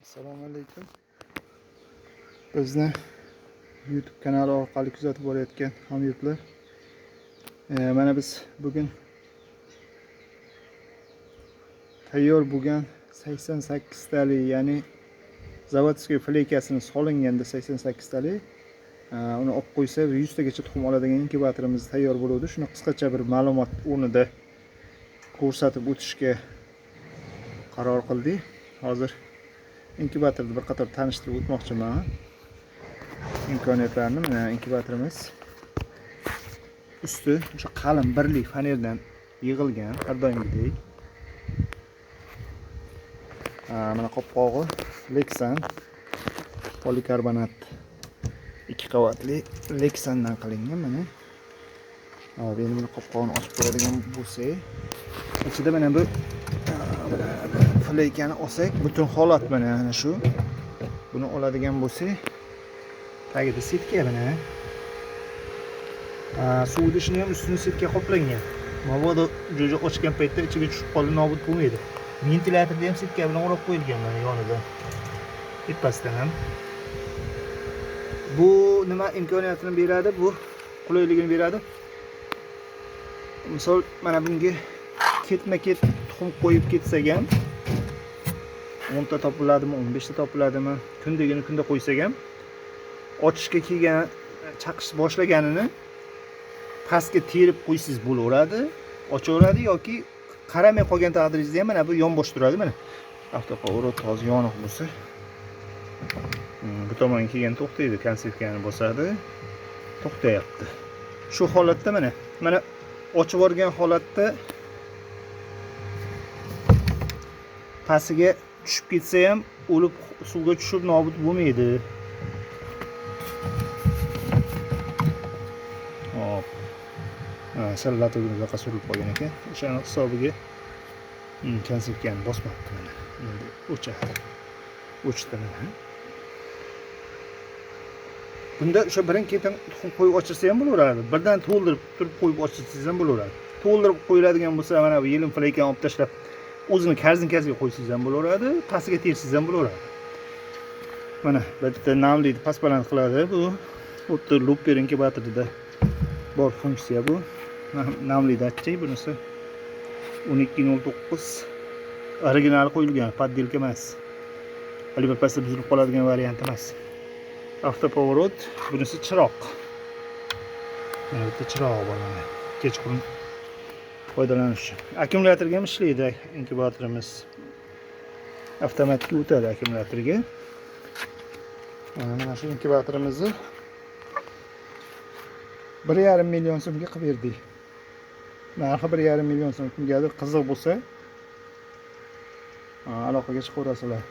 Assalomu alaykum. Bizni YouTube kanali orqali kuzatib borayotgan hamyurtlar. Mana biz bugun tayyor bo'lgan 88 talik, ya'ni zavodskiy fleykasini solinganda 88 talik uni olib qo'ysa 100 tagacha tuxum oladigan inkubatorimiz tayyor bo'ladi. Shuni qisqacha bir ma'lumot o'rnida ko'rsatib o'tishga qaror qildik. Hozir inkubatorni bir qator tanishtirib o'tmoqchiman. İmkoniyatlarni mana inkubatorimiz usti o'sha qalin birlik fanerdan yig'ilgan, har doimgidek. Mana qopqog'i Lexan polikarbonat 2 qavatli Lexandan qilingan mana. Hop, endi buni qopqog'ini ochib ko'radigan bo'lsak, ichida mana bu fleykani olsak, butun holat mana shu. Buni oladigan bo'lsak, tagida setka mana. Suv idishini ham ustini setka qoplangan. Mabodo jo'ja ochgan paytda ichiga tushib qolib nobud bo'lmaydi. Ventilyatorda ham setka bilan o'rab qo'yilgan mana yonida. Tepasidan ham. Bu nima imkoniyatini beradi? Bu qulayligini beradi. Misol mana bunga ketma-ket tuxum qo'yib ketsak ham 10 ta topiladimi, 15 ta topiladimi, kunda qo'ysak ham ochishga kelgan, chaqish boshlaganini pastga terib qo'ysangiz bo'laveradi, ochaveradi yoki qaramay qolgan taqdiringizda ham mana bu yonbosh turadi mana. Avtoqa o'rot hozir yoniq bo'lsa, bu tomonga kelgan to'xtaydi, konsertkani bosadi, to'xtayapti. Shu holatda mana ochib yuborgan holatda pastiga tushib ketsa ham o'lib suvga tushib nobud bo'lmaydi. Hop. Sallatogimiz yoqqa surilib qolgan ekan. O'shaning hisobiga konsertkani bosmabdi mana. Endi o'chadi. O'chdi mana. Bunda o'sha birin-ketin tuxum qo'yib ochirsa ham bo'laveradi. Birdan to'ldirib turib qo'yib ochirsangiz ham bo'laveradi. To'ldirib qo'yiladigan bo'lsa, mana bu yelin fleykani olib tashlab o'zini korzinkaziga qo'ysangiz ham bo'laveradi, pastiga tersangiz ham bo'laveradi. Mana bitta namlikni past-baland qiladi. Bu xuddi looper inkubatorida bor funksiya bu. Namli datchik bunisi 1209 original qo'yilgan, poddelka emas. Albatta buzilib qoladigan variant emas. Avtopovorot, bunisi chiroq. Mana bitta chirog'i bor mana. Kechqurun foydalanish uchun. Akkumulyatorga ham ishlaydi inkubatorimiz. Avtomatik o'tadi akkumulyatorga. Mana shu inkubatorimizni 1,5 million so'mga qilib berdik. Narxi 1,5 million so'm. Kimgadir qiziq bo'lsa, aloqaga chiqaverasizlar.